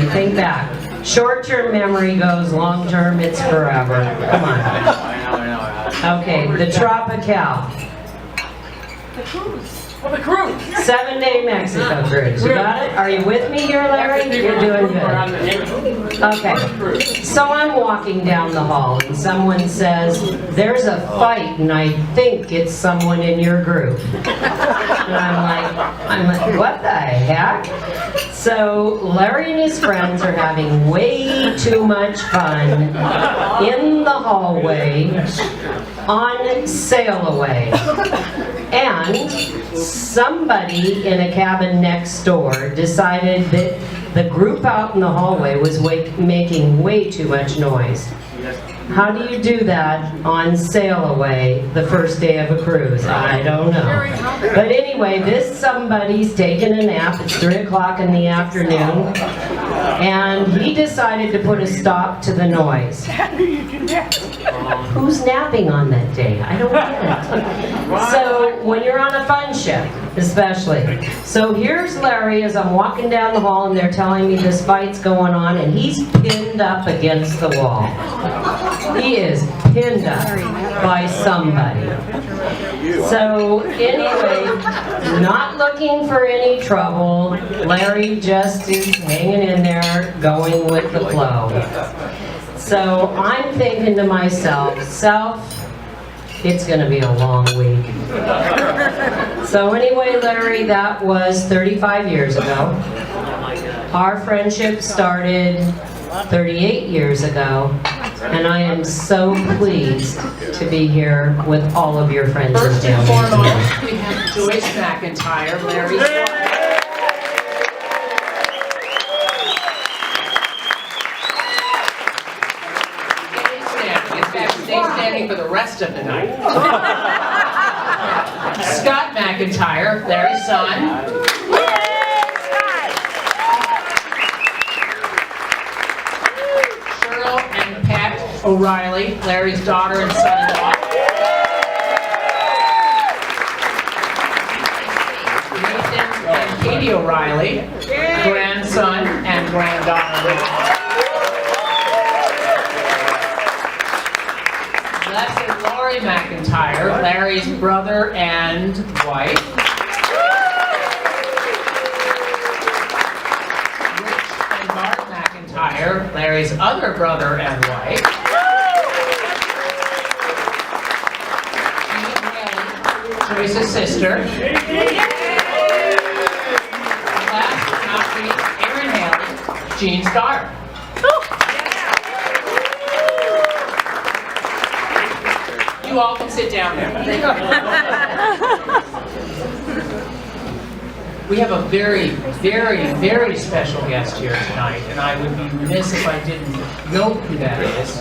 Larry, think back. Short-term memory goes, long-term it's forever. Come on. Okay, the Tropical. The cruise. Oh, the cruise. 7-day Mexico cruise. You got it? Are you with me here, Larry? You're doing good. Okay. So I'm walking down the hall and someone says, there's a fight and I think it's someone in your group. And I'm like, what the heck? So Larry and his friends are having way too much fun in the hallway on sail away. And somebody in a cabin next door decided that the group out in the hallway was making way too much noise. How do you do that on sail away the first day of a cruise? I don't know. But anyway, this somebody's taking a nap. It's 3 o'clock in the afternoon. And he decided to put a stop to the noise. Who's napping on that day? I don't get it. So when you're on a fun ship, especially. So here's Larry as I'm walking down the hall and they're telling me this fight's going on and he's pinned up against the wall. He is pinned up by somebody. So anyway, not looking for any trouble. Larry just is hanging in there, going with the flow. So I'm thinking to myself, it's going to be a long week. So anyway, Larry, that was 35 years ago. Our friendship started 38 years ago. And I am so pleased to be here with all of your friends and First and family. foremost, we have Joyce McIntyre, Larry's wife. Stay standing for the rest of the night. Scott McIntyre, Larry's son. Cheryl and Pat O'Reilly, Larry's daughter and son-in-law. Nathan and Katie O'Reilly, grandson and granddaughter. Les and Lori McIntyre, Larry's brother and wife. Rich and Barb McIntyre, Larry's other brother and wife. Jean Haley, Joyce's sister. Last but not least, Erin Haley, Jean's daughter. You all can sit down there. We have a very, very, very special guest here tonight, and I would be remiss if I didn't note who that is.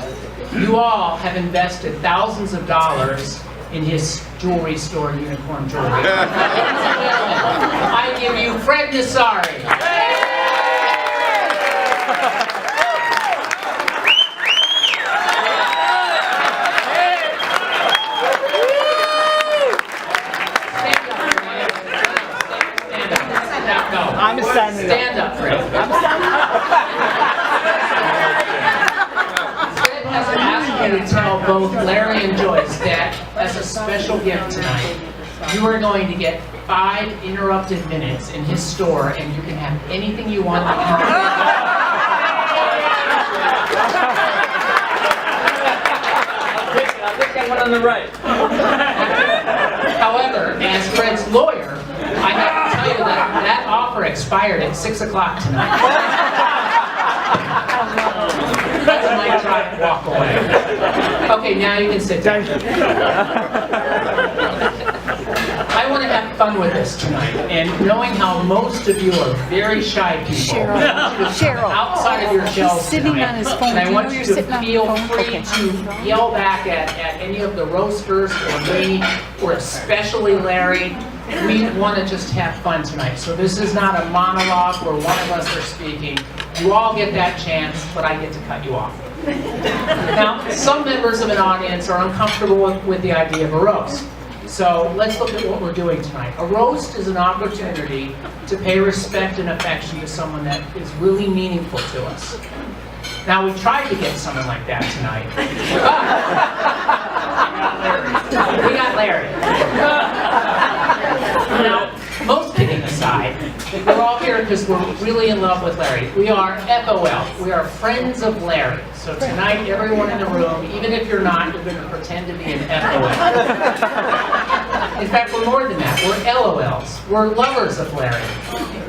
You all have invested thousands of dollars in his jewelry store, Unicorn Jewelry. I give you Fred Nassari. I'm standing up. Stand up, Fred. Fred has asked me to tell both Larry and Joyce that as a special gift tonight, you are going to get 5 uninterrupted minutes in his store, and you can have anything you want. I'll pick that one on the right. However, as Fred's lawyer, I have to tell you that that offer expired at 6 o'clock tonight. That's a mic drop, walk away. Okay, now you can sit down. I want to have fun with this tonight, and knowing how most of you are very shy people, Cheryl. outside of your shells sitting tonight, on his phone. and I Do you want know you you're to sitting on feel your phone? free Okay. to yell back at any of the roasters or me, or especially Larry. We want to just have fun tonight. So this is not a monologue where one of us are speaking. You all get that chance, but I get to cut you off. Now, some members of an audience are uncomfortable with the idea of a roast. So let's look at what we're doing tonight. A roast is an opportunity to pay respect and affection to someone that is really meaningful to us. Now, we tried to get someone like that tonight. We got Larry. Now, most kidding aside, we're all here because we're really in love with Larry. We are FOL. We are friends of Larry. So tonight, everyone in the room, even if you're not, you're going to pretend to be an FOL. In fact, we're more than that. We're LOLs. We're lovers of Larry.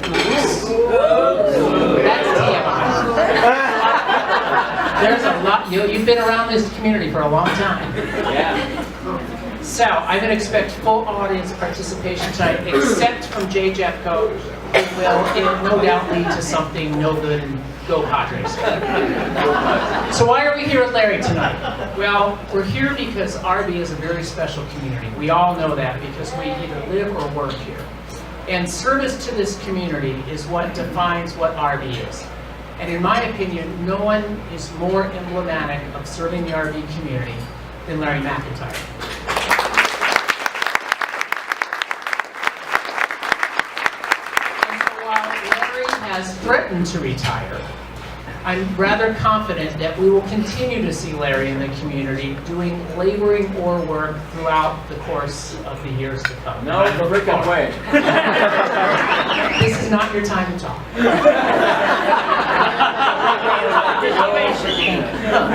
That's TMI. There's a lot. You've been around this community for a long time. Yeah. So I'm going to expect full audience participation tonight, except from Jay Jeffco, who will no doubt lead to something no good and go Padres. So why are we here at Larry tonight? Well, we're here because RB is a very special community. We all know that because we either live or work here. And service to this community is what defines what RB is. And in my opinion, no one is more emblematic of serving the RV community than Larry McIntyre. And so while Larry has threatened to retire, I'm rather confident that we will continue to see Larry in the community doing laboring or work throughout the course of the years to come. No, freaking way. This is not your time to talk.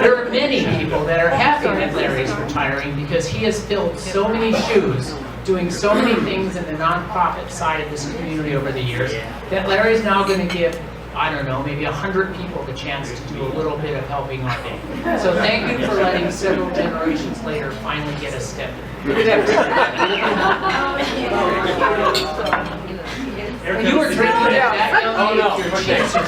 There are many people that are happy that Larry's retiring because he has filled so many shoes, doing so many things in the nonprofit side of this community over the years, that Larry's now going to give, I don't know, maybe 100 people the chance to do a little bit of helping our day. So thank you for letting several generations later finally get a step in. You were drinking at that young age, your cheeks are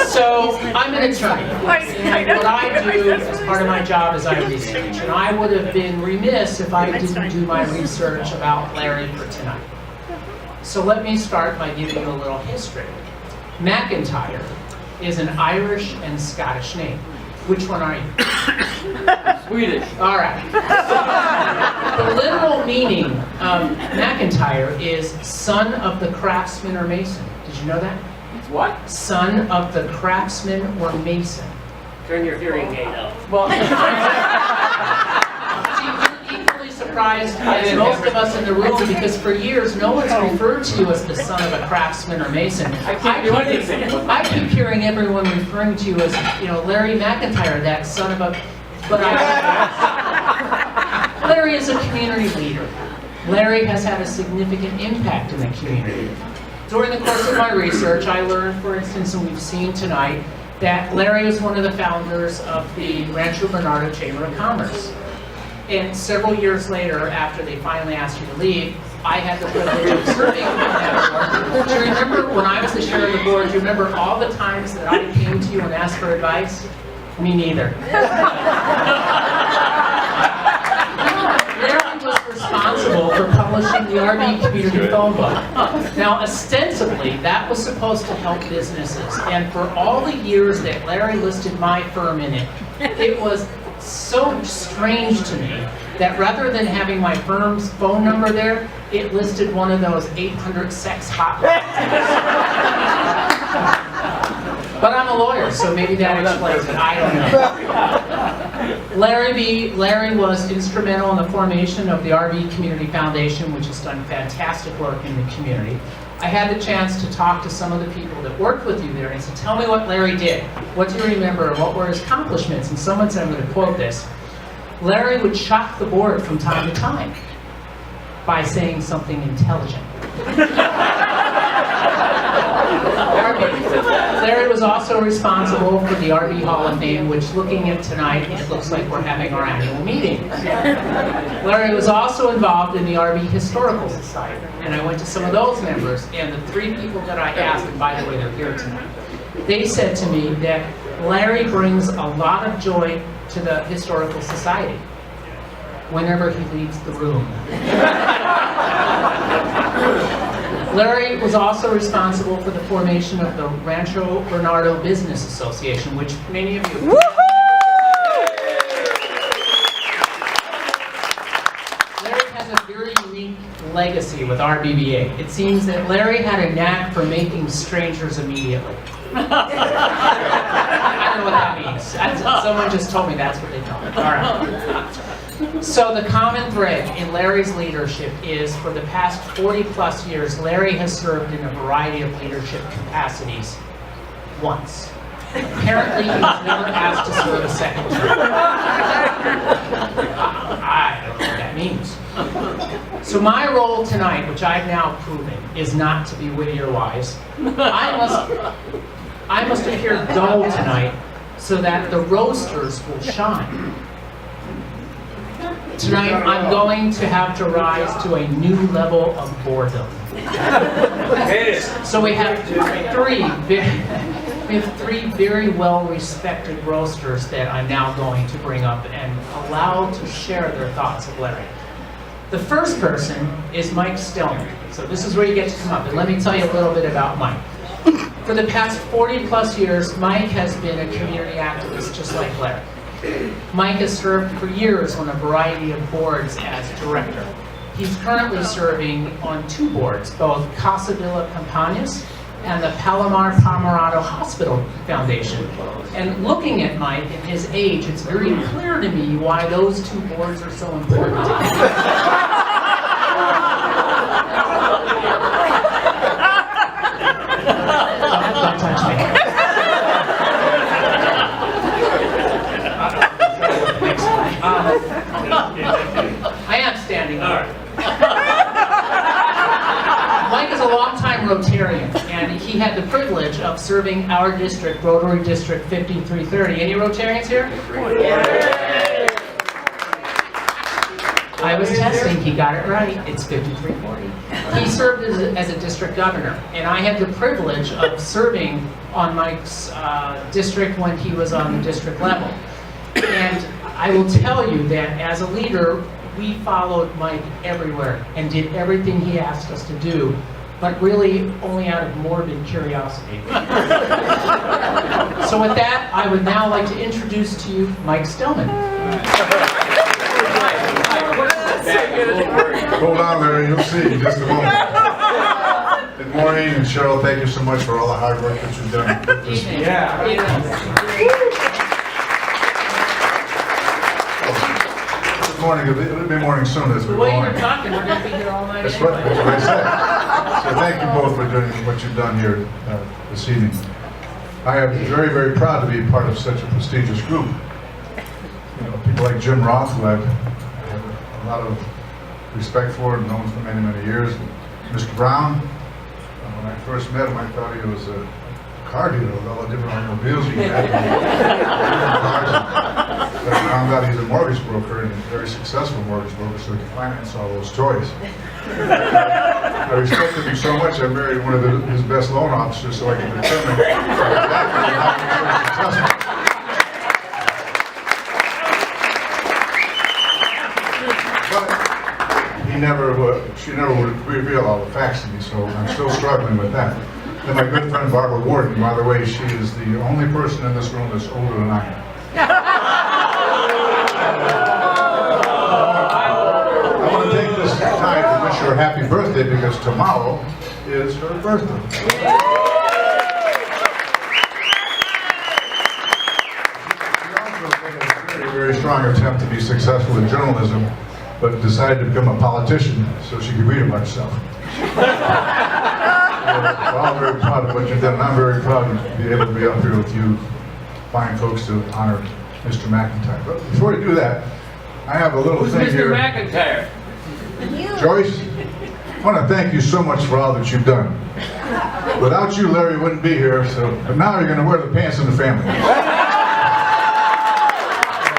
so I'm an attorney, and what I do as part of my job is I research, and I would have been remiss if I didn't do my research about Larry for tonight. So let me start by giving you a little history. McIntyre is an Irish and Scottish name. Which one are you? Swedish. All right. The literal meaning of McIntyre is son of the craftsman or mason. Did you know that? What? Son of the craftsman or mason. Turn your hearing aid up. Well, see, you're equally surprised as most of us in the room because for years no one's referred to you as the son of a craftsman or mason. I can't do anything. I keep hearing everyone referring to you as, Larry McIntyre, that son of a... But Larry is a community leader. Larry has had a significant impact in the community. During the course of my research, I learned, for instance, and we've seen tonight, that Larry was one of the founders of the Rancho Bernardo Chamber of Commerce. And several years later, after they finally asked you to leave, I had the privilege of serving on that board. Do you remember when I was the chair of the board, do you remember all the times that I came to you and asked for advice? Me neither. Larry was responsible for publishing the RV Community Phone Book. Now, ostensibly, that was supposed to help businesses. And for all the years that Larry listed my firm in it, it was so strange to me that rather than having my firm's phone number there, it listed one of those 800 sex hotlines. But I'm a lawyer, so maybe that explains it. I don't know. Larry was instrumental in the formation of the RV Community Foundation, which has done fantastic work in the community. I had the chance to talk to some of the people that worked with you there and said, tell me what Larry did. What do you remember and what were his accomplishments? And someone said, I'm going to quote this, Larry would shock the board from time to time by saying something intelligent. Larry was also responsible for the RV Hall of Fame, which looking at tonight, it looks like we're having our annual meeting. Larry was also involved in the RV Historical Society, and I went to some of those members, and the three people that I asked, and by the way, they're here tonight, they said to me that Larry brings a lot of joy to the Historical Society whenever he leaves the room. Larry was also responsible for the formation of the Rancho Bernardo Business Association, which many of you... Woohoo! legacy with RBBA. It seems that Larry had a knack for making strangers immediately. I don't know what that means. Someone just told me that's what they call it. All right. So the common thread in Larry's leadership is for the past 40 plus years, Larry has served in a variety of leadership capacities once. Apparently, he was never asked to serve a second term. I don't know what that means. So my role tonight, which I've now proven, is not to be witty or wise. I must appear dull tonight so that the roasters will shine. Tonight, I'm going to have to rise to a new level of boredom. So we have three very well-respected roasters that I'm now going to bring up and allow to share their thoughts of Larry. The first person is Mike Stillman. So this is where you get to come up. And let me tell you a little bit about Mike. For the past 40 plus years, Mike has been a community activist just like Larry. Mike has served for years on a variety of boards as director. He's currently serving on 2 boards, both Casa Villa Campanas and the Palomar Pomerado Hospital Foundation. And looking at Mike and his age, it's very clear to me why those 2 boards are so important to him. Don't touch me. I am standing up. Mike is a longtime Rotarian, and he had the privilege of serving our district, Rotary District 5330. Any Rotarians here? I was testing, he got it right. It's 5340. He served as a district governor, and I had the privilege of serving on Mike's district when he was on the district level. And I will tell you that as a leader, we followed Mike everywhere and did everything he asked us to do, but really only out of morbid curiosity. So with that, I would now like to introduce to you Mike Stillman. Hold on, Larry, you'll see in just a moment. Good morning, and Cheryl, thank you so much for all the hard work that you've done. Good morning, it'll be morning soon as we The go way on. you're talking, we're going to be here all night That's anyway. what I said. So thank you both for doing what you've done here this evening. I am very, very proud to be part of such a prestigious group. You know, people like Jim Roth, who I have a lot of respect for and known for many, many years. Mr. Brown, when I first met him, I thought he was a car dealer with all the different automobiles he had. But I found out he's a mortgage broker, and a very successful mortgage broker, so he can finance all those toys. I respected him so much, I married one of his best loan officers so I could determine exactly how he was successful. She never would reveal all the facts to me, so I'm still struggling with that. And my good friend Barbara Warden, by the way, she is the only person in this room that's older than I am. I want to take this time to wish her a happy birthday because tomorrow is her birthday. She also made a very, very strong attempt to be successful in journalism, but decided to become a politician so she could read about herself. We're all very proud of what you've done, and I'm very proud to be able to be up here with you fine folks to honor Mr. McIntyre. But before we do that, I have a little Who's thing Mr. here. McIntyre? Joyce, I want to thank you so much for all that you've done. Without you, Larry wouldn't be here, but now you're going to wear the pants in the family. I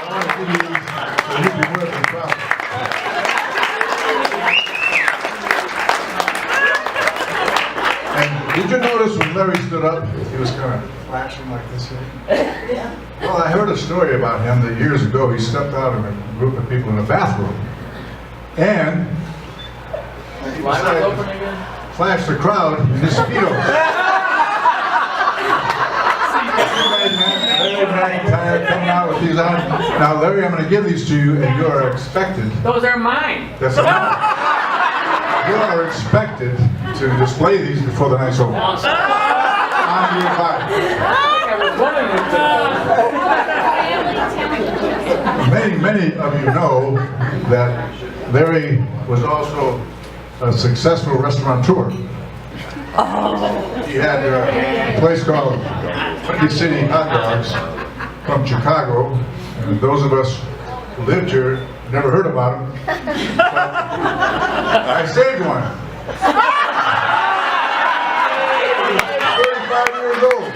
want to give you these so you can wear them proud. And did you notice when Larry stood up, he was kind of flashing like this here? Well, I heard a story about him that years ago he stepped out in a group of people in a bathroom and he decided to flash the crowd in his Speedos. Larry McIntyre coming out with these on. Now, Larry, I'm going to give these to you, and you are expected. Those are mine. That's enough. You are expected to display these before the night's over. On your body. Many of you know that Larry was also a successful restaurateur. He had a place called Windy City Hot Dogs from Chicago, and those of us who lived here never heard about him. I saved one. 35 years old.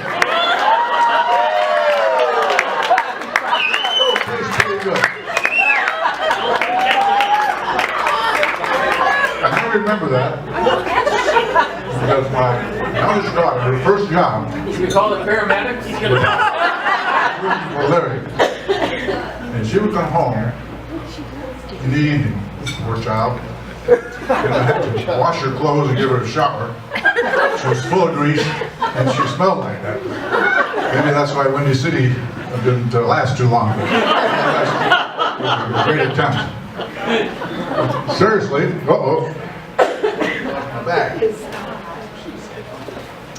Oh, tastes pretty good. I remember that because my youngest daughter, her first job, We call it paramedics? was Larry. And she would come home in the evening, poor child, and I had to wash her clothes and give her a shower. She was full of grease, and she smelled like that. Maybe that's why Windy City didn't last too long. It was a great attempt. Seriously, I'm back.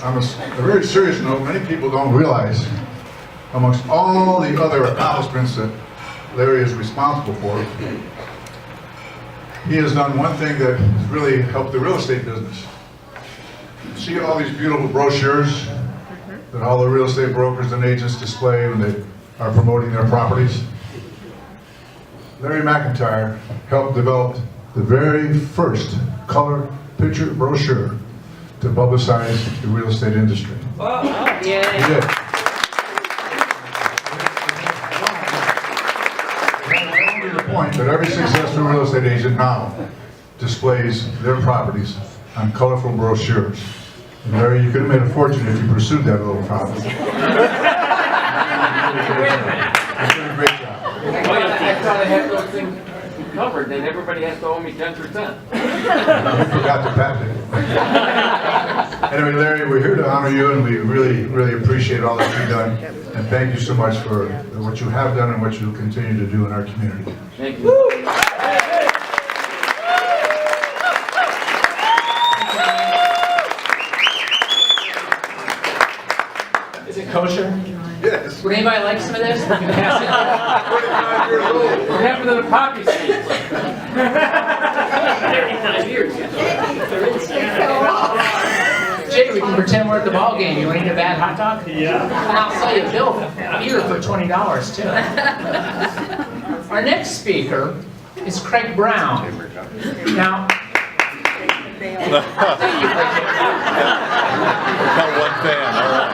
On a very serious note, many people don't realize, amongst all the other accomplishments that Larry is responsible for, he has done one thing that has really helped the real estate business. You see all these beautiful brochures that all the real estate brokers and agents display when they are promoting their properties? Larry McIntyre helped develop the very first color picture brochure to publicize the real estate industry. He did. To the point that every successful real estate agent now displays their properties on colorful brochures. And Larry, you could have made a fortune if you pursued that little problem. You did a great job. Well, I thought I had those things covered, then everybody has to owe me 10%. You forgot to patent it. Anyway, Larry, we're here to honor you, and we really, really appreciate all that you've done. And thank you so much for what you have done and what you'll continue to do in our community. Thank you. Is it kosher? Yes. Would anybody like some of this? We can pass it. 25 years old. What happened to the poppy seeds? 35 years. Jay, we can pretend we're at the ball game. You want to eat a bad hot dog? Yeah. And I'll sell you a bill here for $20 too. Our next speaker is Craig Brown. Now, thank you, Bridget. Got one fan, all right.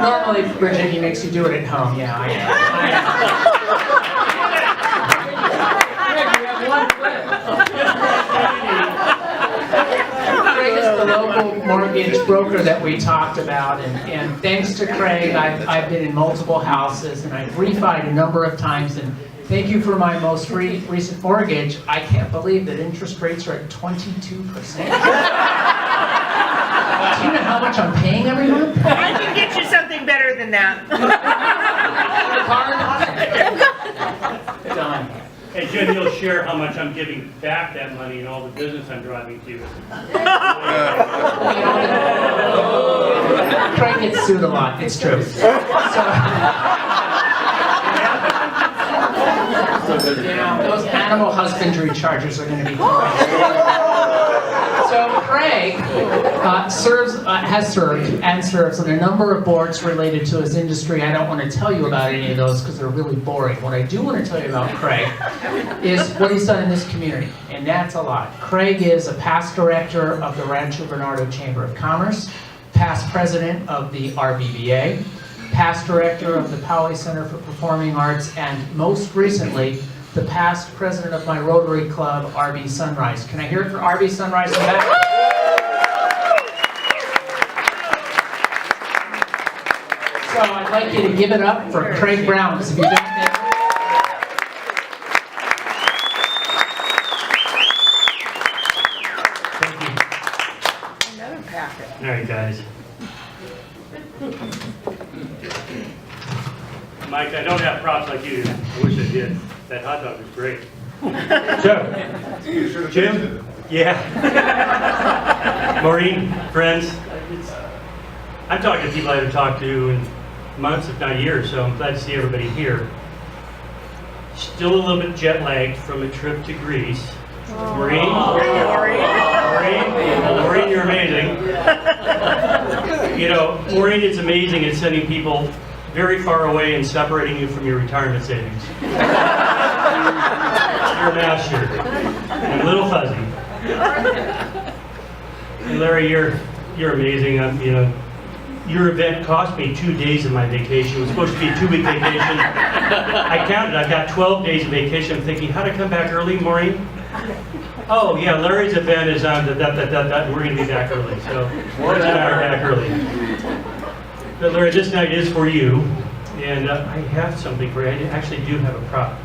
Normally, Bridget, he makes you do it at home. Yeah, I am. Craig is the local mortgage broker that we talked about, and thanks to Craig, I've been in multiple houses, and I've refied a number of times, and thank you for my most recent mortgage. I can't believe that interest rates are at 22%. Do you know how much I'm paying every month? I can get you something better than that. Done. Hey, Jim, you'll share how much I'm giving back that money and all the business I'm driving to. Craig gets sued a lot, it's true. Those animal husbandry charges are going to be So Craig has served and serves on a number of boards related to his industry. I don't want to tell you about any of those because they're really boring. What I do want to tell you about Craig is what he's done in this community, and that's a lot. Craig is a past director of the Rancho Bernardo Chamber of Commerce, past president of the RBBA, past director of the Poway Center for Performing Arts, and most recently, the past president of my Rotary Club, RB Sunrise. Can I hear it for RB Sunrise in the back? So I'd like you to give it up for Craig Brown, because if you don't think... Thank you. Another packet. All right, guys. Mike, I don't have props like you do. I wish I did. That hot dog was great. You should have tasted it. Yeah. Maureen, friends, I'm talking to people I haven't talked to in months, if not years, so I'm glad to see everybody here. Still a little bit jet lagged from a trip to Greece. Maureen, you're amazing. You know, Maureen is amazing at sending people very far away and separating you from your retirement savings. You're a master. I'm a little fuzzy. And Larry, you're amazing. You know, your event cost me 2 days of my vacation. It was supposed to be a 2-week vacation. I counted. I got 12 days of vacation. I'm thinking, how to come back early, Maureen? Oh yeah, Larry's event is on and we're going to be back early. So Larry and I are back early. But Larry, this night is for you, and I have something for you. I actually do have a prop.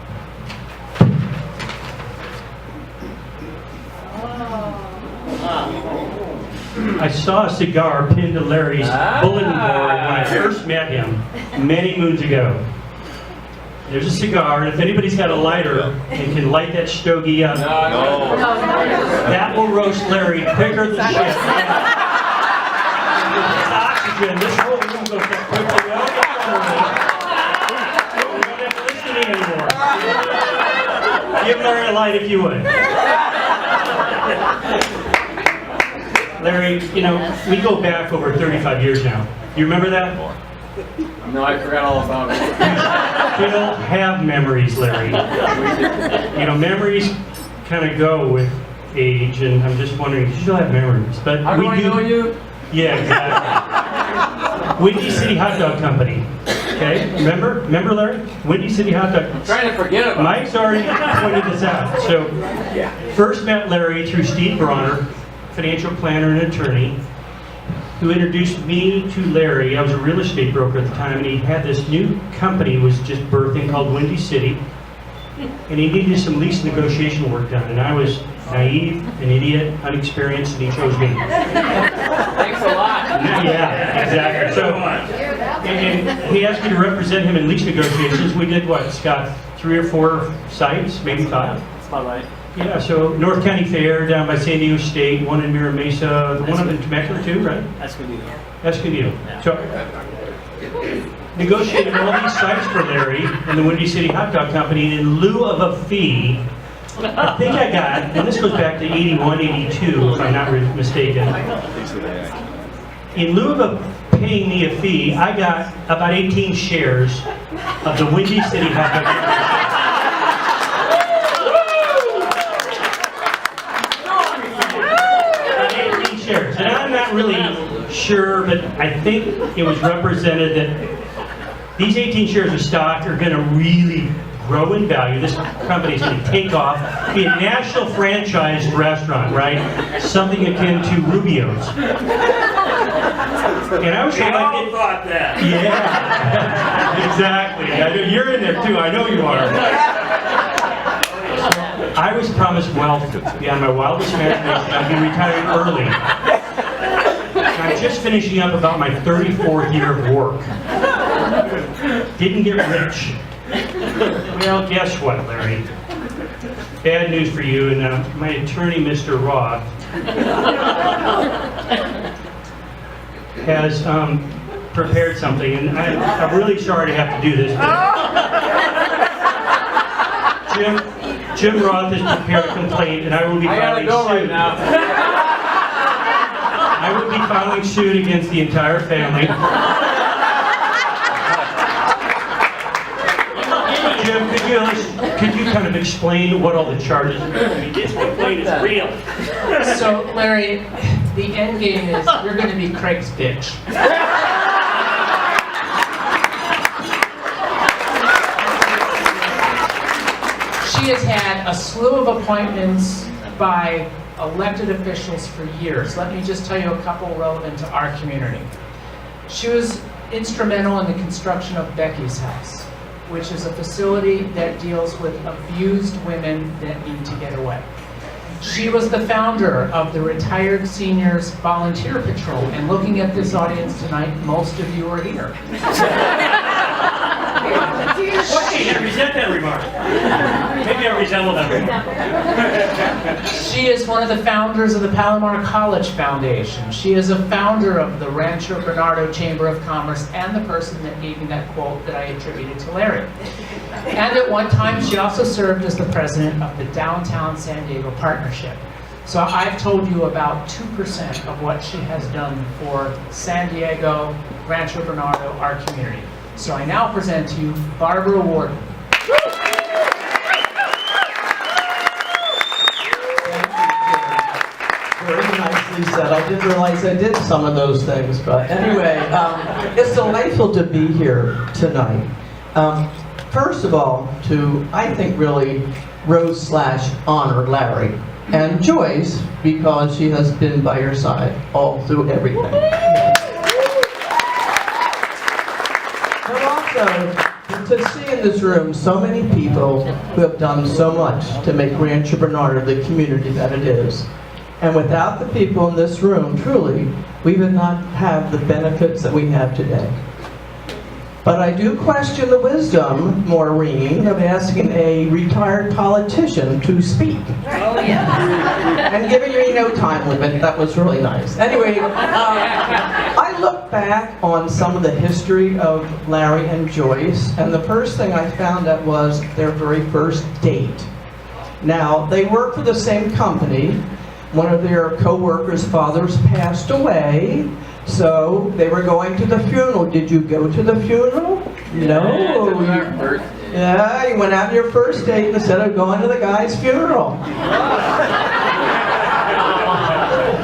I saw a cigar pinned to Larry's bulletin board when I first met him many moons ago. There's a cigar, and if anybody's got a lighter and can light that stogie up, that will roast Larry quicker than shit. It's oxygen. This whole room goes that quickly. We don't have to listen to me anymore. Give Larry a light if you would. Larry, you know, we go back over 35 years now. You remember that? No, I forgot all about it. You still have memories, Larry. You know, memories kind of go with age, and I'm just wondering, you still have memories. But How do I know you? Yeah, exactly. Windy City Hot Dog Company. Okay, remember? Remember, Larry? Windy City Hot Dog. I'm trying to forget about it. Mike's already pointed this out. So, first met Larry through Steve Bronner, financial planner and attorney, who introduced me to Larry. I was a real estate broker at the time, and he had this new company was just birthing called Windy City, and he needed some lease negotiation work done, and I was naive, an idiot, unexperienced, and he chose me. Thanks a lot. Yeah, exactly. So, and he asked me to represent him in lease negotiations. We did what, Scott, 3 or 4 sites, maybe 5? That's about right. Yeah, so North County Fair down by San Diego State, one in Mira Mesa, one up in Temecula too, right? Escondido. So, negotiated all these sites for Larry and the Windy City Hot Dog Company, and in lieu of a fee, I think I got, and this goes back to 81, 82, if I'm not mistaken. In lieu of paying me a fee, I got about 18 shares of the Windy City Hot Dog Company. And I'm not really sure, but I think it was represented that these 18 shares of stock are going to really grow in value. This company's going to take off, be a national franchised restaurant, right? Something akin to Rubio's. And I was We all thought that. Yeah, exactly. I know you're in there too. I know you are. I was promised wealth beyond my wildest imagination. I'd be retiring early. I'm just finishing up about my 34th year of work. Didn't get rich. Well, guess what, Larry? Bad news for you, and my attorney, Mr. Roth, has prepared something, and I'm really sorry to have to do this. Jim Roth has prepared a complaint, and I will be filing suit. Right now. I will be filing suit against the entire family. Jim, could you kind of explain what all the charges are? I mean, this complaint is real. So, Larry, the end game is you're going to be Craig's bitch. She has had a slew of appointments by elected officials for years. Let me just tell you a couple relevant to our community. She was instrumental in the construction of Becky's House, which is a facility that deals with abused women that need to get away. She was the founder of the Retired Seniors Volunteer Patrol, and looking at this audience tonight, most of you are here. Okay, I resent that remark. Maybe I resemble that remark. She She is one of the founders of the Palomar College Foundation. She is a founder of the Rancho Bernardo Chamber of Commerce and the person that gave me that quote that I attributed to Larry. And at one time, she also served as the president of the Downtown San Diego Partnership. So I've told you about 2% of what she has done for San Diego, Rancho Bernardo, our community. So I now present to you Barbara Warden. Very nicely said. I didn't realize I did some of those things, but anyway, it's delightful to be here tonight. First of all, to, I think, really roast/honor Larry and Joyce, because she has been by your side all through everything. But also, to see in this room so many people who have done so much to make Rancho Bernardo the community that it is. And without the people in this room, truly, we would not have the benefits that we have today. But I do question the wisdom, Maureen, of asking a retired politician to speak. Oh, yeah. And giving me no time limit. That was really nice. Anyway, I look back on some of the history of Larry and Joyce, and the first thing I found out was their very first date. Now, they work for the same company. One of their co-workers' fathers passed away, so they were going to the funeral. Did you go to the funeral? No. Yeah, you went out on your first date instead of going to the guy's funeral.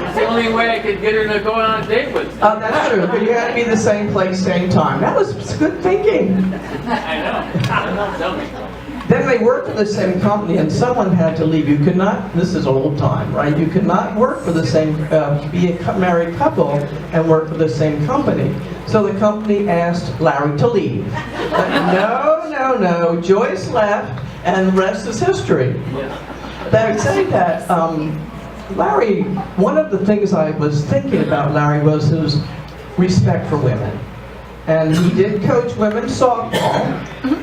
It's the only way I could get her to go on a date with me. That's true, but you had to be the same place, same time. That was good thinking. I know. Tell me. Then they worked for the same company, and someone had to leave. You could not, this is old time, right? You could not work for the same, be a married couple and work for the same company. So the company asked Larry to leave. But no, Joyce left, and the rest is history. They would say that Larry, one of the things I was thinking about Larry was his respect for women. And he did coach women's softball,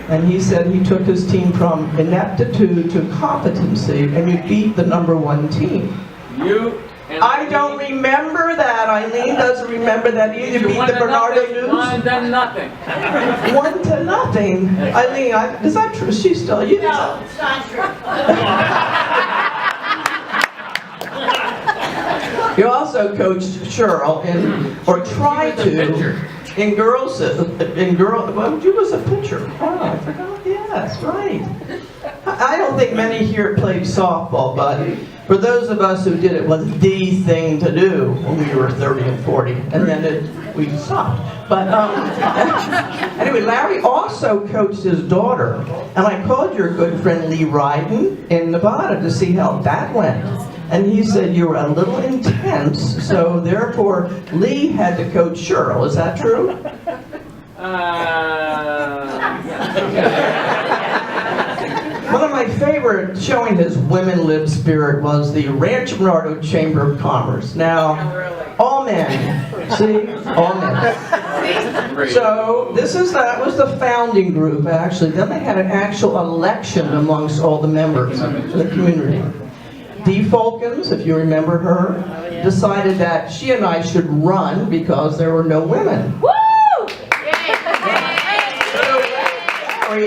and he said he took his team from ineptitude to competency, and you beat the #1 team. I don't remember that. Eileen doesn't remember that either. You beat the Bernardo News. 1-0. 1-0. Eileen, is that true? She's still, you No, it's not true. You also coached Cheryl or tried to, in girls, well, you was a pitcher. Oh, I forgot, yes, right. I don't think many here played softball, but for those of us who did, it was the thing to do when we were 30 and 40, and then we stopped. But anyway, Larry also coached his daughter, and I called your good friend Lee Ryden in Nevada to see how that went. And he said you were a little intense, so therefore Lee had to coach Cheryl. Is that true? One of my favorite showing his women-lib spirit was the Rancho Bernardo Chamber of Commerce. Now, all men, see, all men. So that was the founding group actually. Then they had an actual election amongst all the members of the community. Dee Falkins, if you remember her, decided that she and I should run because there were no women. Woo!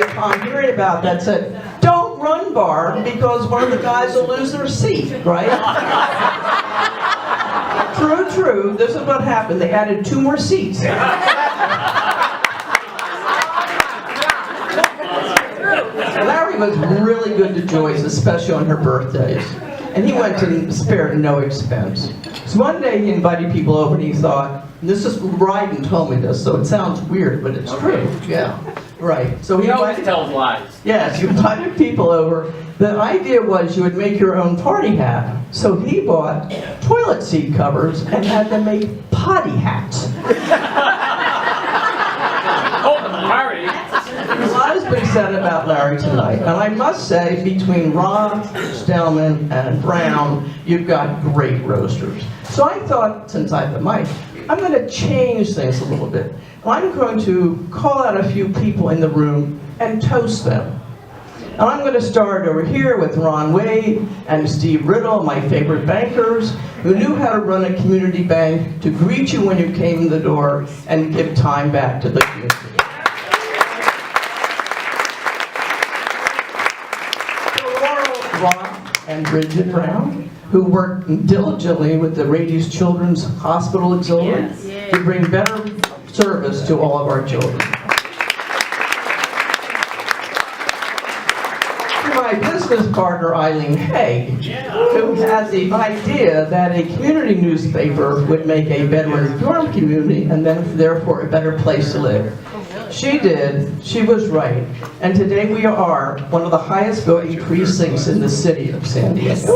Upon hearing about that said, don't run, Barb, because one of the guys will lose their seat, right? True, this is what happened. They added 2 more seats. Larry was really good to Joyce, especially on her birthdays. And he went to spare no expense. So one day he invited people over and he thought, this is Ryden told me this, so it sounds weird, but it's true. Yeah, right. So He always tells lies. Yes, you invited people over. The idea was you would make your own party hat. So he bought toilet seat covers and had them make potty hats. Oh, the party. A lot has been said about Larry tonight, and I must say, between Roth, Stellman, and Brown, you've got great roasters. So I thought, since I have the mic, I'm going to change things a little bit. I'm going to call out a few people in the room and toast them. And I'm going to start over here with Ron Wade and Steve Riddle, my favorite bankers, who knew how to run a community bank, to greet you when you came in the door and give time back to the community. Ron and Bridget Brown, who worked diligently with the Rady's Children's Hospital Auxiliary to bring better service to all of our children. To my business partner, Eileen Hay, who had the idea that a community newspaper would make a better informed community and then therefore a better place to live. She did. She was right. And today we are one of the highest voting precincts in the city of San Diego.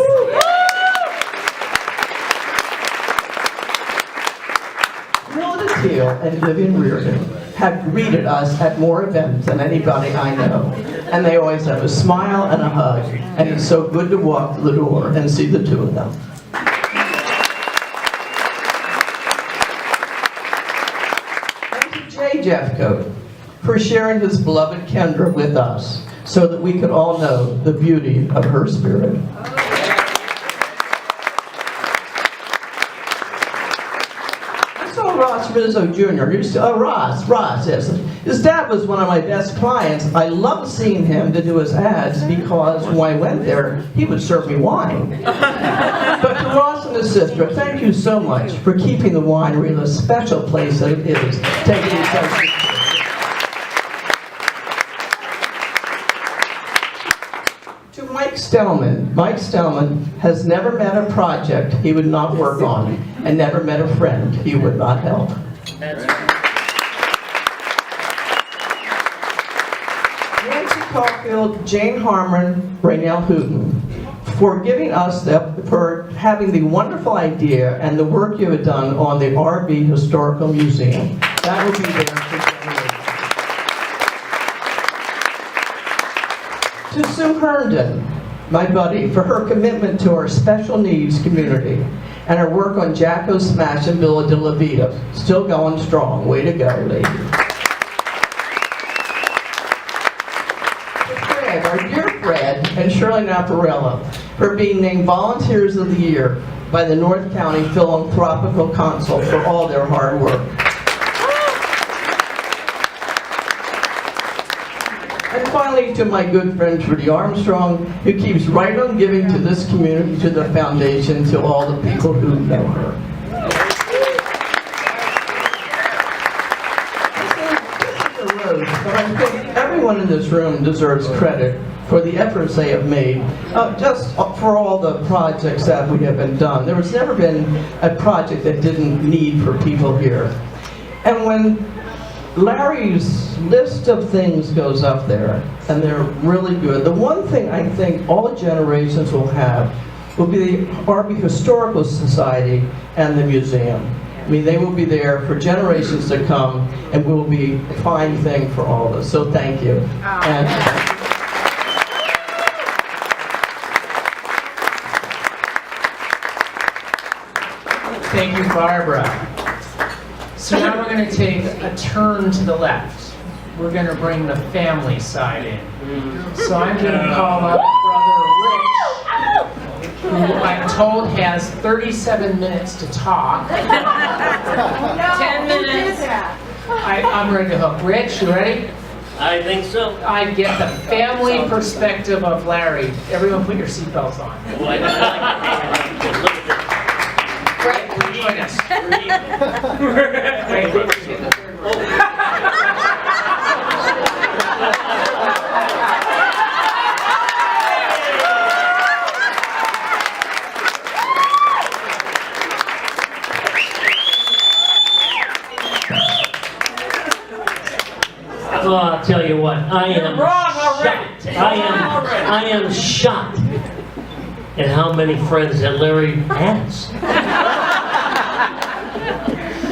Rhoda Teal and Vivian Reardon have greeted us at more events than anybody I know. And they always have a smile and a hug. And it's so good to walk through the door and see the two of them. Jeffcoat for sharing his beloved Kendra with us so that we could all know the beauty of her spirit. I saw Ross Rizzo Jr. Ross, yes. His dad was one of my best clients. I loved seeing him to do his ads because when I went there, he would serve me wine. But to Ross and his sister, thank you so much for keeping the winery the special place that it is. Taking it so seriously. To Mike Stellman. Mike Stellman has never met a project he would not work on and never met a friend he would not help. That's right. Nancy Caulfield, Jane Harmon, Raynell Hooten, for giving us for having the wonderful idea and the work you have done on the RV Historical Museum. That will be there for generations. To Sue Herndon, my buddy, for her commitment to our special needs community and her work on Jacko Smash and Villa de la Vida. Still going strong. Way to go, lady. Fred, our dear Fred, and Shirley Naparella, for being named Volunteers of the Year by the North County Philanthropical Council for all their hard work. And finally, to my good friend Trudy Armstrong, who keeps right on giving to this community, to the foundation, to all the people who know her. This is a roast, but I think everyone in this room deserves credit for the efforts they have made, just for all the projects that we have been done. There has never been a project that didn't need for people here. And when Larry's list of things goes up there, and they're really good, the one thing I think all generations will have will be the RV Historical Society and the museum. I mean, they will be there for generations to come, and will be a fine thing for all of us. So thank you. And Thank you, Barbara. So now we're going to take a turn to the left. We're going to bring the family side in. So I'm going to call up Brother Rich, who I'm told has 37 minutes to talk. 10 minutes. I'm ready to hook. Rich, you ready? I think so. I get the family perspective of Larry. Everyone put your seatbelts on. Oh, I don't like it. Look at Right, join us. Oh, I'll tell you what, I am shocked. I am shocked at how many friends that Larry has.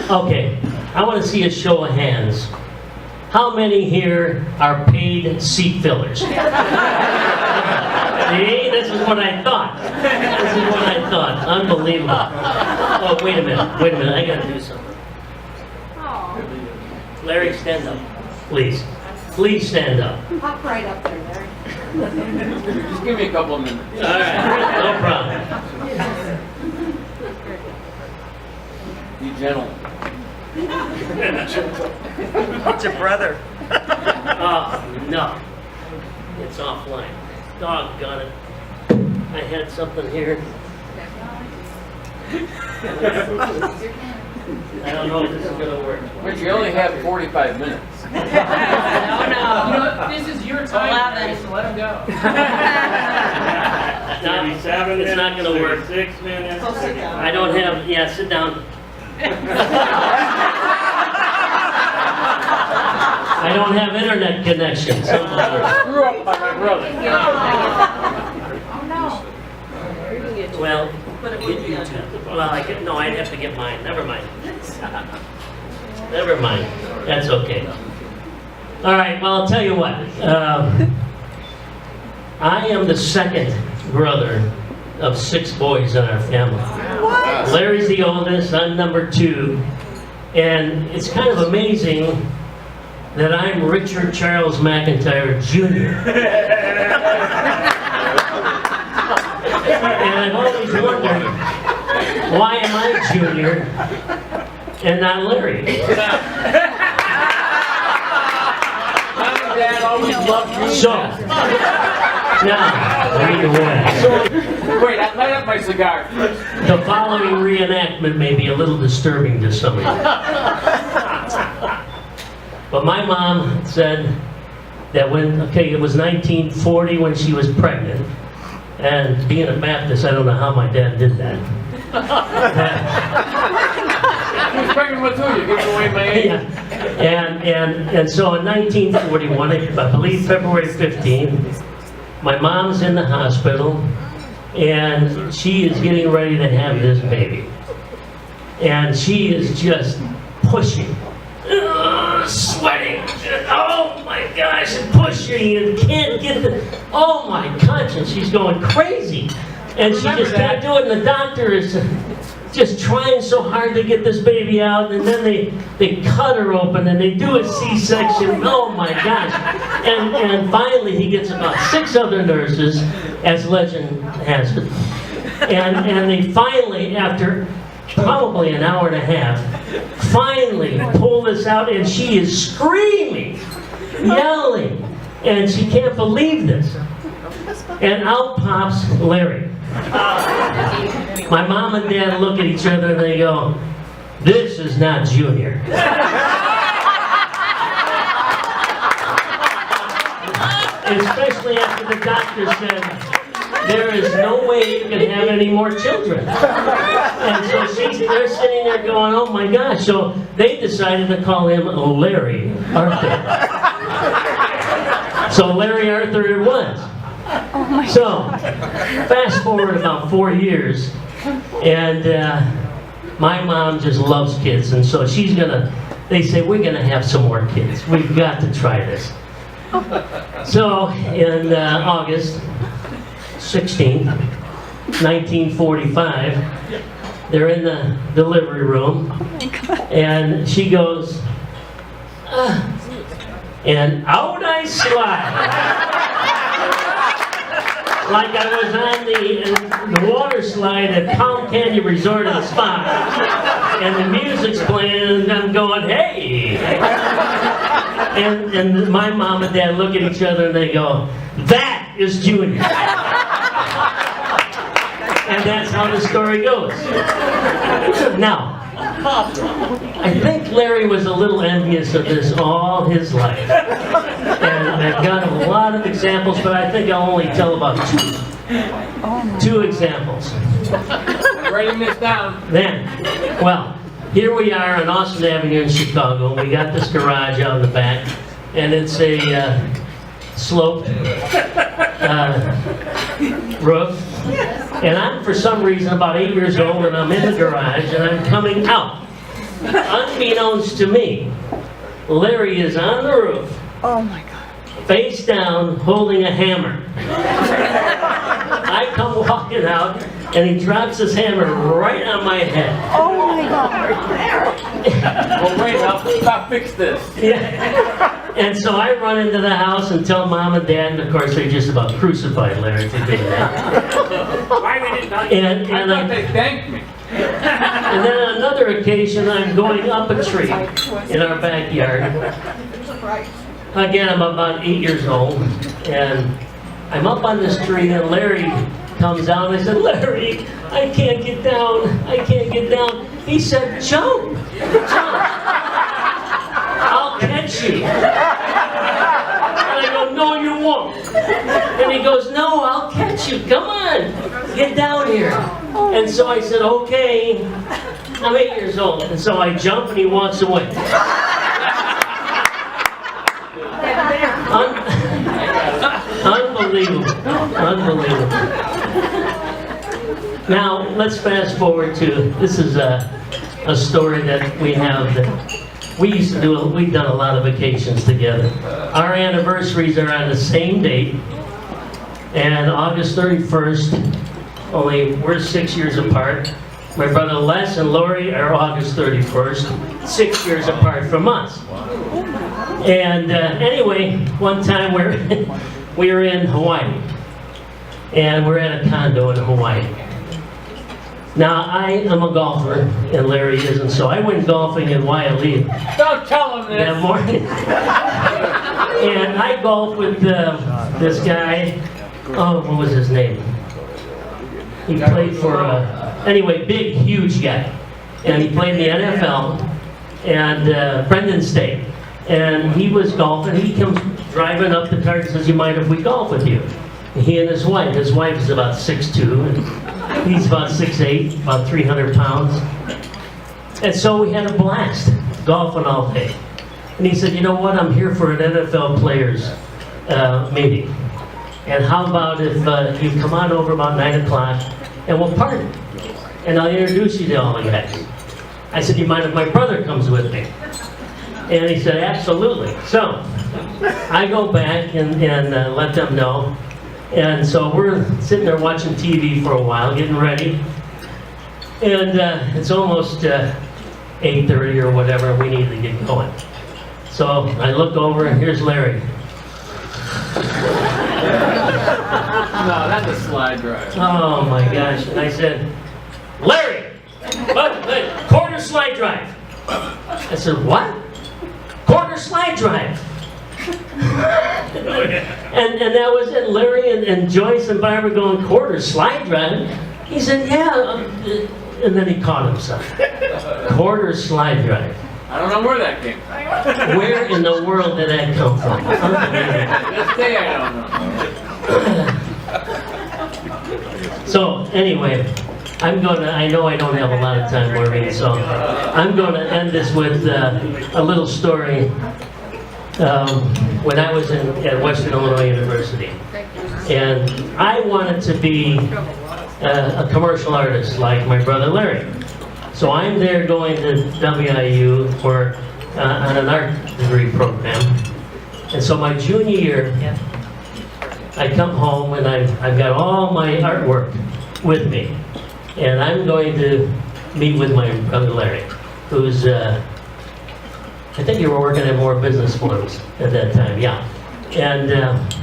Okay, I want to see a show of hands. How many here are paid seat fillers? See, this is what I thought. This is what I thought. Unbelievable. Oh, wait a minute, I gotta do something. Larry, stand up, please. please stand up. Hop right up there, Larry. Just give me a couple of minutes. All right, no problem. You gentlemen. It's a brother. Oh, no. It's offline. Doggone it. I had something here. I don't know if this is gonna work. But you only have 45 minutes. You know what? This is your time, Larry, so let him go. It's not gonna work. 6 minutes. I don't have, yeah, sit down. I don't have internet connection. So Grew up by my brother. well, I'd have to get mine. Never mind. Never mind. That's okay. All right, well, I'll tell you what. I am the second brother of 6 boys in our family. What? Larry's the oldest, I'm number 2. And it's kind of amazing that I'm Richard Charles McIntyre Jr. And I've always wondered, why am I Junior and not Larry? Mom and Dad always loved you. So, now, read the words. Wait, light up my cigar first. The following reenactment may be a little disturbing to some of you. But my mom said that it was 1940 when she was pregnant. And being a Baptist, I don't know how my dad did that. He was pregnant with who? You're giving away my age. Yeah. And so in 1941, I believe February 15th, my mom's in the hospital and she is getting ready to have this baby. And she is just pushing, sweating, oh my gosh, and pushing and can't get oh my conscience, she's going crazy. And she just can't do it, and the doctor is just trying so hard to get this baby out, and then they cut her open and they do a C-section. Oh my gosh. And finally he gets about 6 other nurses, as legend has it. And they finally, after probably an hour and a half, finally pull this out, and she is screaming, yelling, and she can't believe this. And out pops Larry. My mom and dad look at each other and they go, "This is not Junior." Especially after the doctor said, "There is no way you can have any more children." And so they're sitting there going, "Oh my gosh." So they decided to call him Larry Arthur. So Larry Arthur it was. So, fast forward about 4 years, and my mom just loves kids, and so they say, "We're gonna have some more kids. We've got to try this." So, in August 16th, 1945, they're in the delivery room, and she goes, and out I slide. Like I was on the water slide at Palm Canyon Resort and Spa. And the music's playing and I'm going, "Hey!" And my mom and dad look at each other and they go, "That is Junior." And that's how the story goes. Now, I think Larry was a little envious of this all his life. And I've got a lot of examples, but I think I'll only tell about 2 examples. I'm writing this down. Then, well, here we are on Austin Avenue in Chicago. We got this garage out in the back, and it's a sloped roof. And I'm, for some reason, about 8 years old, and I'm in the garage, and I'm coming out. Unbeknownst to me, Larry is on the roof. Oh my God. Face down, holding a hammer. I come walking out, and he drops his hammer right on my head. Oh my God. Well, wait, I'll fix this. Yeah. And so I run into the house and tell Mom and Dad, and of course they just about crucified Larry for doing that. Why we didn't tell you? And I thought they thanked me. And then on another occasion, I'm going up a tree in our backyard. Again, I'm about 8 years old, and I'm up on this tree, and Larry comes out, and I said, Larry, I can't get down, I can't get down. He said, jump, jump, I'll catch you. And I go, no, you won't. And he goes, no, I'll catch you, come on, get down here. And so I said, okay, I'm 8 years old. And so I jump, and he walks away. Unbelievable. Unbelievable. Now, let's fast forward to, this is a story that we have that we used to do, we've done a lot of vacations together. Our anniversaries are on the same date, and August 31st, only we're 6 years apart. My brother Les and Lori are August 31st, 6 years apart from us. And anyway, one time we were in Hawaii, and we're at a condo in Hawaii. Now, I am a golfer, and Larry isn't, so I went golfing in Wailea Don't tell them that this. morning. And I golfed with this guy, oh, what was his name? He played for, anyway, big, huge guy. And he played in the NFL, and Brendan State. And he was golfing, he comes driving up the cart and says, you mind if we golf with you? And he and his wife is about 6'2", and he's about 6'8", about 300 pounds. And so we had a blast, golfing all day. And he said, you know what, I'm here for an NFL players meeting. And how about if you come on over about 9 o'clock and we'll party? And I'll introduce you to all the guys. I said, you mind if my brother comes with me? And he said, absolutely. So I go back and let them know. And so we're sitting there watching TV for a while, getting ready. And it's almost 8:30 or whatever, and we need to get going. So I look over, and here's Larry. No, that's a slide drive. Oh my gosh. And I said, Larry, quarter slide drive. I said, what? Quarter slide drive. and that was it. Larry and Joyce and Barbara going, quarter slide drive? He said, yeah. And then he caught himself. Quarter slide drive. I don't know where that came from. Where in the world did that come from? This day I don't know. So anyway, I know I don't have a lot of time, Maureen, so I'm going to end this with a little story. When I was at Western Illinois University, and I wanted to be a commercial artist like my brother Larry. So I'm there going to WIU for on an art degree program. And so my junior year, I come home and I've got all my artwork with me. And I'm going to meet with my brother Larry, who's, I think you were working at More Business Forums at that time, yeah. And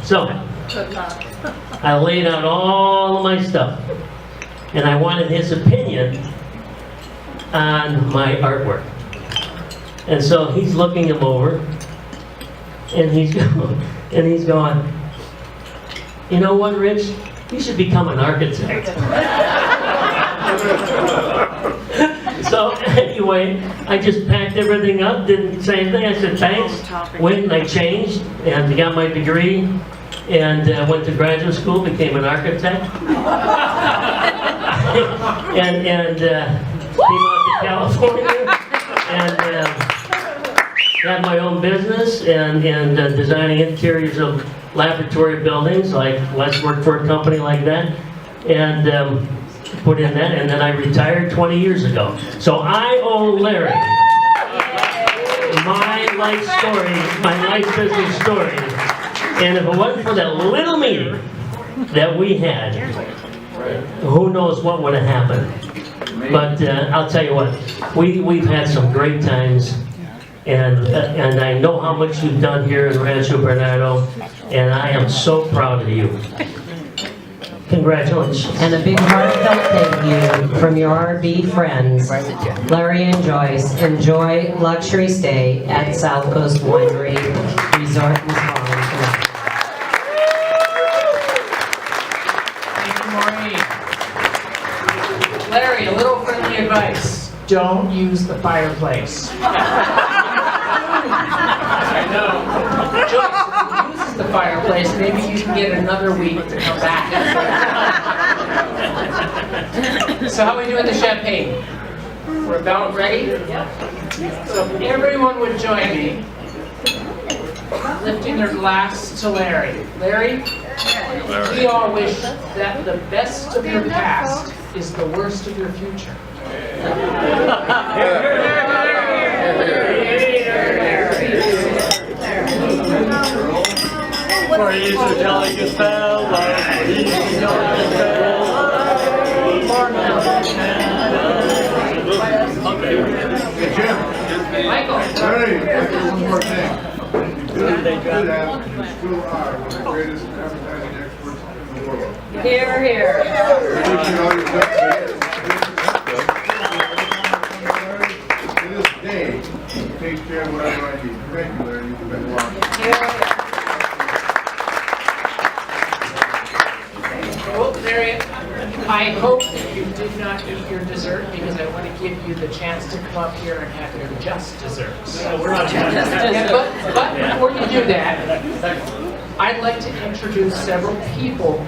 so I laid out all of my stuff, and I wanted his opinion on my artwork. And so he's looking him over, and he's going, you know what, Rich? You should become an architect. So anyway, I just packed everything up, didn't say anything. I said thanks, went and I changed and got my degree and went to graduate school, became an architect. and came out to California and had my own business and designing interiors of laboratory buildings. Like Les worked for a company like that, and put in that, and then I retired 20 years ago. So I owe Larry my life story, my life business story. And if it wasn't for that little meeting that we had, who knows what would have happened. But I'll tell you what, we've had some great times, and I know how much you've done here in Rancho Bernardo, and I am so proud of you. Congratulations. And a big heartfelt thank you from your RV friends, Larry and Joyce. Enjoy luxury stay at South Coast Winery Resort and Spa. Thank you, Maureen. Larry, a little friendly advice. Don't use the fireplace. I know. Joyce uses the fireplace. Maybe you can get another week to come back. So how are we doing the champagne? We're about ready? So if everyone would join me, lifting their glass to Larry. Larry, we all wish that the best of your past is the worst of your future. For he's a jolly good fellow, he's a jolly good fellow. Hey, Jim. Michael. Larry, one more thing. You did have, and you still are, one of the greatest advertising experts in the world. Here, here. Appreciate all you've done. To this day, take care of whatever I need. Thank you, Larry. You've been wonderful. Well, Larry, I hope that you did not eat your dessert because I want to give you the chance to come up here and have your just desserts. We're not done. Yeah, but before you do that, I'd like to introduce several people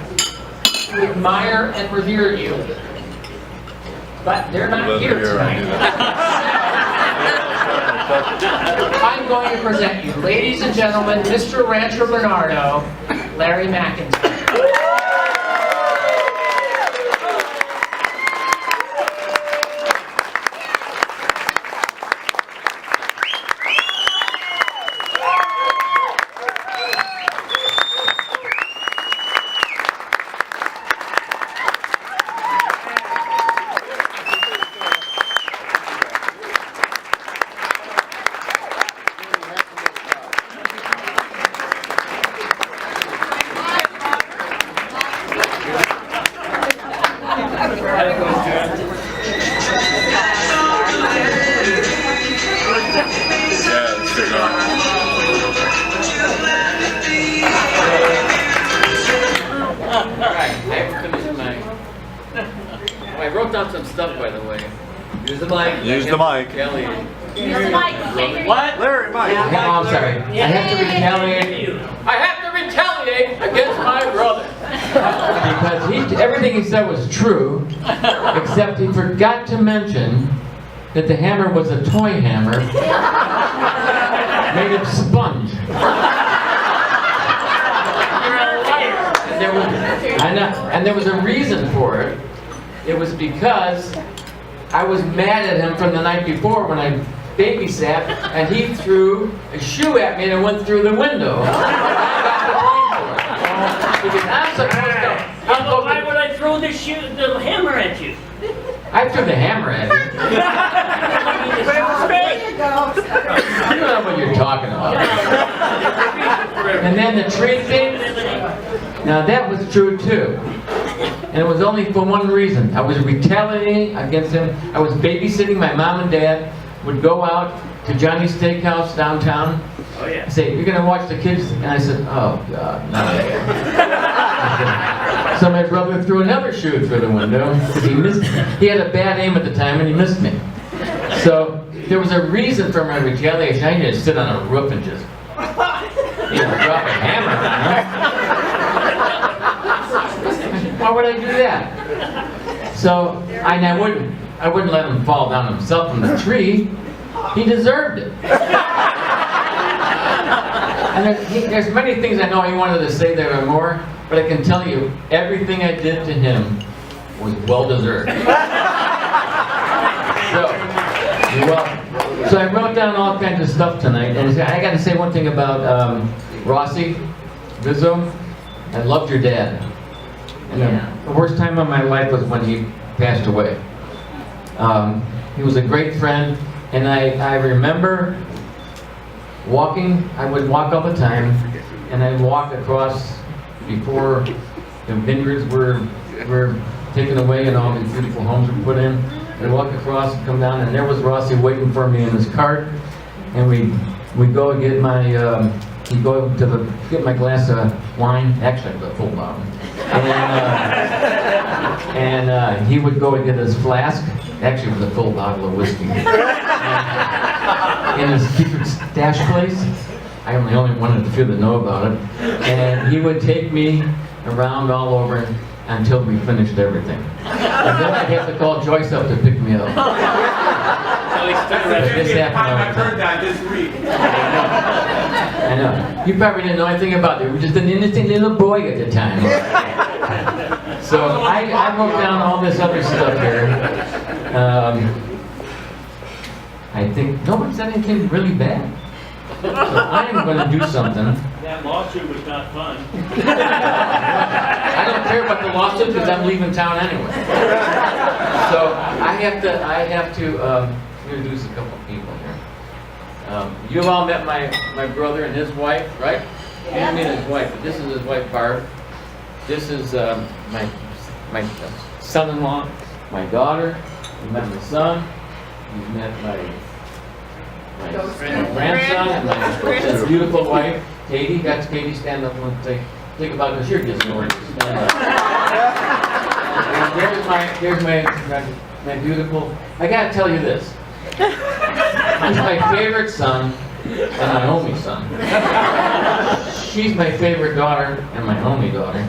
who admire and revere you, but they're not here tonight. I'm going to present you, ladies and gentlemen, Mr. Rancho Bernardo, Larry McIntyre. I wrote down some stuff, by the way. Use the mic. Use the mic. Kelly. What? Larry, Mike. Oh, I'm sorry. I have to retaliate. I have to retaliate against my brother. Because everything he said was true, except he forgot to mention that the hammer was a toy hammer made of sponge. You're a liar. And there was a reason for it. It was because I was mad at him from the night before when I babysat, and he threw a shoe at me and it went through the window. I got the blame for it. Because I'm supposed to. Why would I throw the hammer at you? I threw the hammer at him. You don't know what you're talking about. And then the tree thing. Now that was true too. And it was only for one reason. I was retaliating against him. I was babysitting. My mom and dad would go out to Johnny's Steakhouse downtown. Oh yeah. Say, you're going to watch the kids? And I said, oh God, no. So my brother threw another shoe through the window because he missed me. He had a bad aim at the time and he missed me. So there was a reason for my retaliation. I didn't just sit on a roof and just, drop a hammer on him. Why would I do that? So I wouldn't let him fall down himself from the tree. He deserved it. And there's many things I know he wanted to say there are more, but I can tell you everything I did to him was well deserved. So I wrote down all kinds of stuff tonight, and I got to say one thing about Rossi, Rizzo. I loved your dad. The worst time of my life was when he passed away. He was a great friend, and I remember walking. I would walk all the time, and I'd walk across before the vineyards were taken away and all these beautiful homes were put in. I'd walk across and come down, and there was Rossi waiting for me in his cart, and we'd go and get my he'd go to get my glass of wine, actually the full bottle, and he would go and get his flask. Actually, it was a full bottle of whiskey. In his secret stash place. I'm the only one in the field that know about it. And he would take me around all over until we finished everything. And then I'd have to call Joyce up to pick me up. This happened all the time. that this week. I know. You probably didn't know anything about it. You were just an innocent little boy at the time. So I wrote down all this other stuff here. I think no one said anything really bad. So I'm going to do something. That lawsuit was not fun. I don't care about the lawsuit because I'm leaving town anyway. So I have to introduce a couple of people here. You've all met my brother and his wife, right? You didn't meet his wife, but this is his wife, Barb. This is my son-in-law, my daughter. You met my son. You met my grandson and my beautiful wife, Katie. That's Katie. Stand up and think about this. You're just gorgeous. Here's my beautiful. I gotta tell you this. He's my favorite son and my only son. She's my favorite daughter and my only daughter.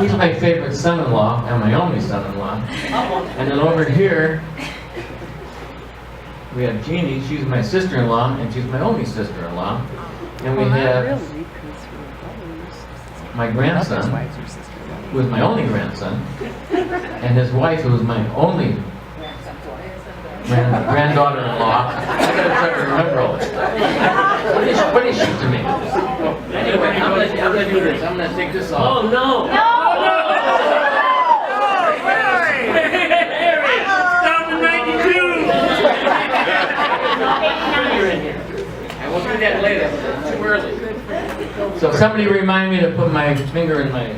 He's my favorite son-in-law and my only son-in-law. And then over here, we have Jeannie. She's my sister-in-law and she's my only sister-in-law. And we have my grandson, who is my only grandson, and his wife, who is my only granddaughter-in-law. I gotta try to remember all this stuff. What is she to me? Anyway, I'm gonna do this. I'm gonna take this off. Oh, no. And we'll do that later. It's too early. So somebody remind me to put my finger in my...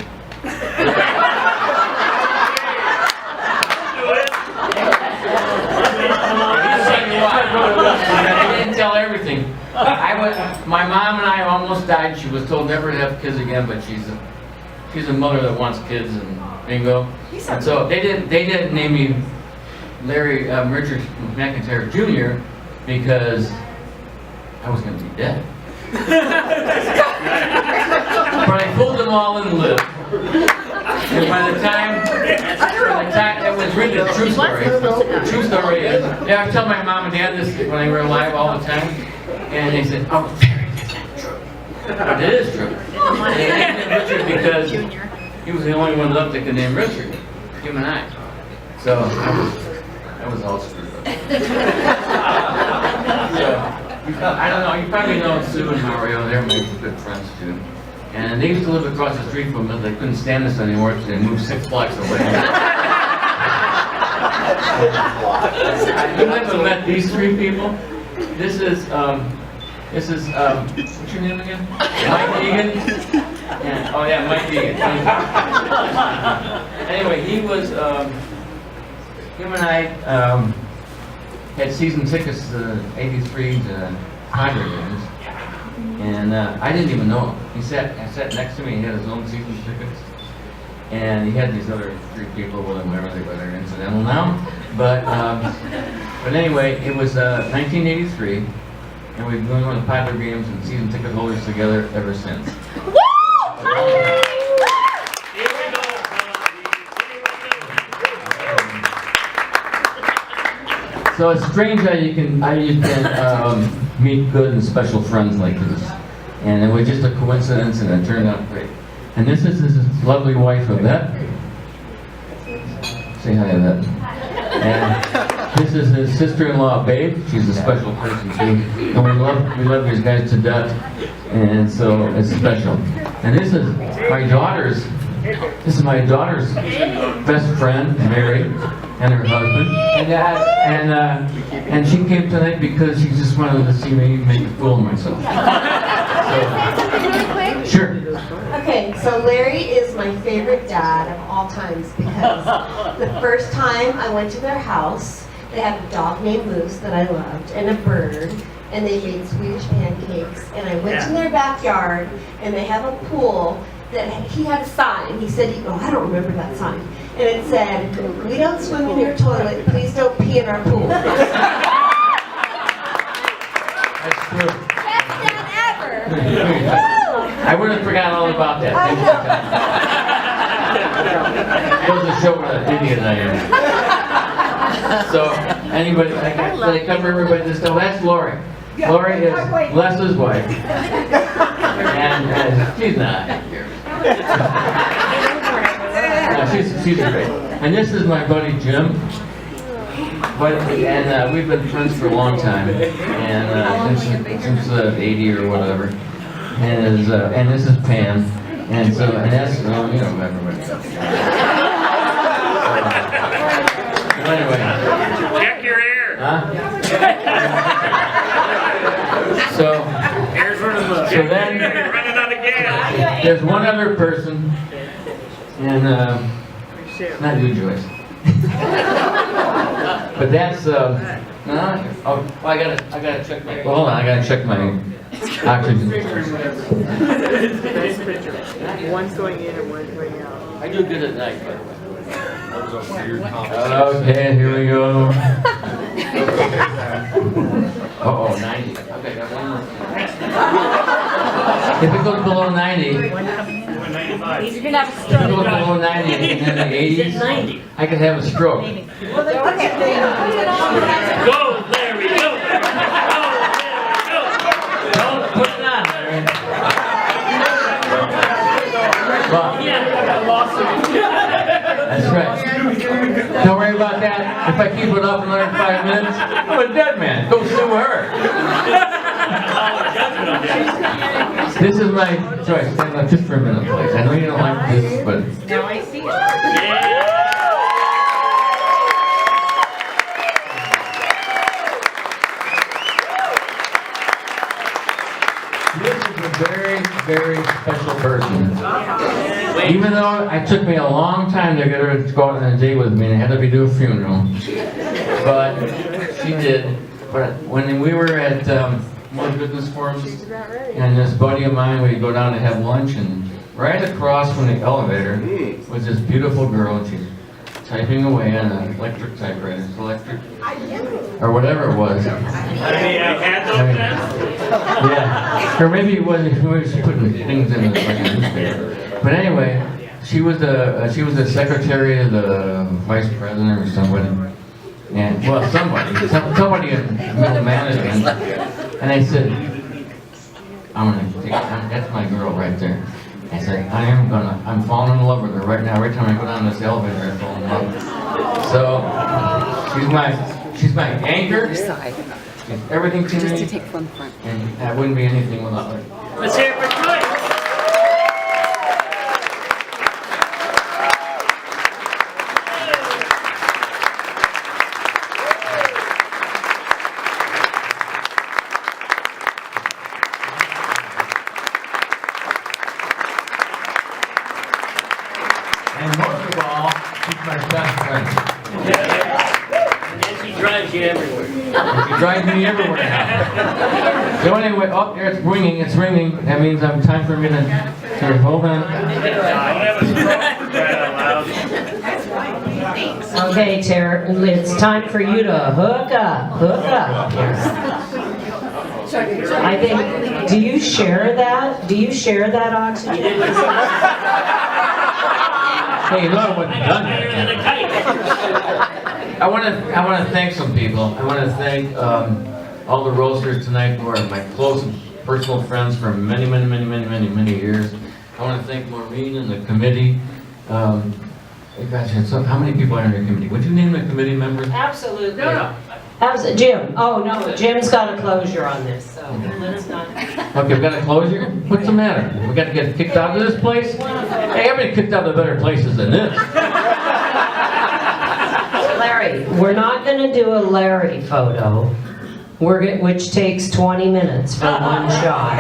I didn't tell everything. My mom and I almost died. She was told never to have kids again, but she's a mother that wants kids and bingo. And so they didn't name me Larry Richard McIntyre Jr. because I was going to be dead. But I pulled them all and lived. And by the time, it was really a true story. The true story is, I tell my mom and dad this when they were alive all the time, and they said, "Oh, Larry, that's not true." But it is true. They named him Richard because he was the only one left that could name Richard, him and I. So I was all screwed up. So, I don't know, you probably know Sue and Mario, they're my good friends too. And they used to live across the street from us. They couldn't stand us anymore, so they moved 6 blocks away. You haven't met these 3 people? This is what's your name again? Mike Egan? And, oh yeah, Mike Egan. Anyway, him and I had season tickets to 83 to Padre games. And I didn't even know him. I sat next to me, he had his own season tickets. And he had these other 3 people with him, whatever they're incidental now. But anyway, it was 1983, and we've been going to the Padre games and season ticket holders together ever since. So it's strange how you can meet good and special friends like this. And it was just a coincidence and it turned out great. And this is his lovely wife, Yvette. Say hi, Yvette. And this is his sister-in-law, Babe. She's a special person too. And we love these guys to death. And so it's special. And this is my daughter's This is my daughter's best friend, Mary, and her husband. And she came tonight because she just wanted to see me make a fool of myself. So, sure. Okay, so Larry is my favorite dad of all times because the first time I went to their house, they had a dog named Moose that I loved and a bird, and they made Swedish pancakes. And I went in their backyard, and they have a pool that he had a sign. He said, oh, I don't remember that sign. And it said, "We don't swim in your toilet. Please don't pee in our pool." That's true. Best dad ever. I would have forgotten all about that. Thank you. It goes to show what an idiot I am. So, anybody, did I cover everybody this time? That's Lori. Lori is Les's wife. And she's not here. No, she's great. And this is my buddy Jim. And we've been friends for a long time. And since 80 or whatever. And this is Pam. And that's, everybody else. Anyway. Check your hair. Huh? So then, Running out of gas. there's one other person, and not you, Joyce. But that's I gotta check my. Well, hold on, I gotta check my oxygen. One's going in and one's going out. I do good at night, by the way. Okay, here we go. Uh-oh, 90. Okay, got one more. If it goes below 90, if it goes 95. below 90 and in the 80s, I could have a stroke. Go, Larry, go! Don't put it on, Larry. Well, that's right. Don't worry about that. If I keep it up another 5 minutes, I'm a dead man. Go sue her. This is my choice. Stand up just for a minute, please. I know you don't like this, but... Now I see it. This is a very, very special person. Even though it took me a long time to get her to go out on a date with me and had to do a funeral. But she did. But when we were at more business forums, and this buddy of mine, we'd go down to have lunch, and right across from the elevator was this beautiful girl, and she's typing away on an electric typewriter. It's electric. Or whatever it was. Yeah. Or maybe it wasn't. She was putting things in the fucking newspaper. But anyway, she was the secretary of the vice president or somebody. And well, somebody in middle management. And I said, that's my girl right there. I said, I'm falling in love with her right now. Every time I go down this elevator, I fall in love. So she's my anchor. She's everything to me. And I wouldn't be anything without her. Let's hear it for Joyce. And most of all, she's my best friend. And she drives you everywhere. She drives me everywhere now. So anyway, oh, there it's ringing. That means time for me to hold on. Okay, Tara, it's time for you to hook up. I think, do you share that? Do you share that oxygen? Hey, you know I wasn't done yet. I want to thank some people. I want to thank all the roasters tonight who are my close personal friends for many years. I want to thank Maureen and the committee. Gosh, how many people are in your committee? Would you name the committee members? Absolutely. No. Jim. Oh, no, Jim's got a closure on this, so let's not. Okay, we've got a closure? What's the matter? We got to get kicked out of this place? Hey, I've been kicked out of better places than this. Larry, we're not gonna do a Larry photo, which takes 20 minutes for one shot.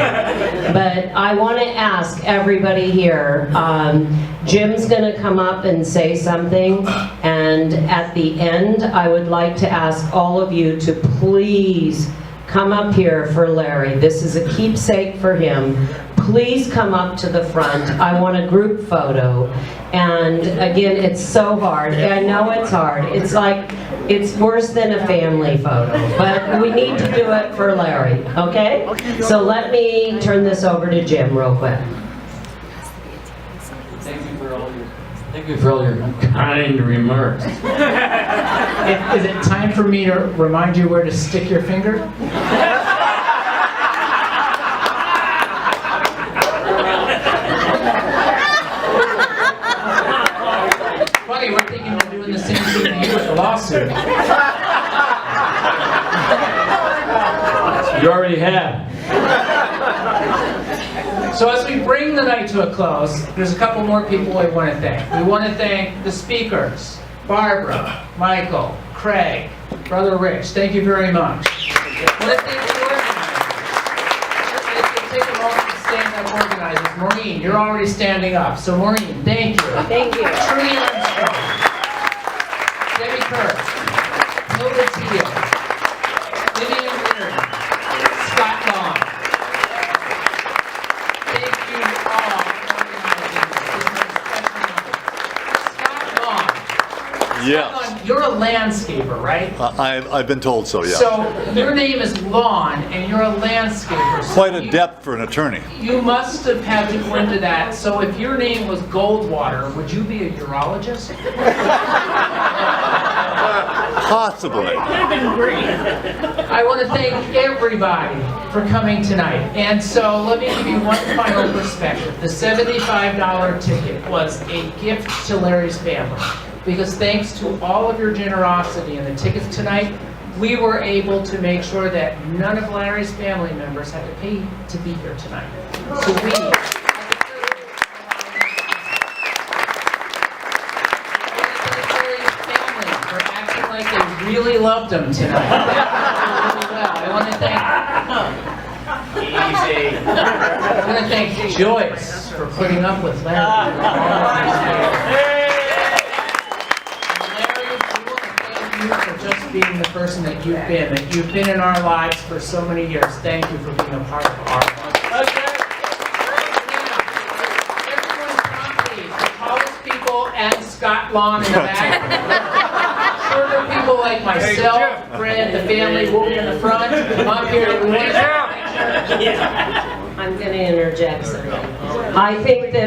But I wanna ask everybody here, Jim's gonna come up and say something, and at the end, I would like to ask all of you to please come up here for Larry. This is a keepsake for him. Please come up to the front. I want a group photo. And again, it's so hard. I know it's hard. It's like, it's worse than a family photo. But we need to do it for Larry, okay? So let me turn this over to Jim real quick. Thank you for all your kind remarks. Is it time for me to remind you where to stick your finger? Funny, we're thinking of doing the same thing to you with the lawsuit. You already have. So as we bring the night to a close, there's a couple more people we want to thank. We want to thank the speakers, Barbara, Michael, Craig, Brother Rich. Thank you very much. I want to thank the organizers. It take a moment to stand up organizers. Maureen, you're already standing up. So Maureen, thank you. Thank you. Trudy Armstrong, Debbie Kirk, Hilda Teal, Vivian Leonard, Scott Long. Thank you all for organizing this. This is a special night. Scott Long. Yes. Scott Long, you're a landscaper, right? I've been told so, yeah. So your name is Lon, and you're a landscaper. So Quite a depth for an attorney. You must have had to go into that. So if your name was Goldwater, would you be a urologist? Possibly. I want to thank everybody for coming tonight. And so let me give you one final perspective. The $75 ticket was a gift to Larry's family. Because thanks to all of your generosity and the tickets tonight, we were able to make sure that none of Larry's family members had to pay to be here tonight. So we like they really loved him tonight. Really well. I want to thank easy. I want to thank Joyce for putting up with Larry. Larry, we want to thank you for just being the person that you've been. That you've been in our lives for so many years. Thank you for being a part of our lives. Everyone, please. The tallest people and Scott Lawn in the back. Shorter people like myself, Fred, the family, will be in the front. Up here, everyone. I'm going to interject something. I think that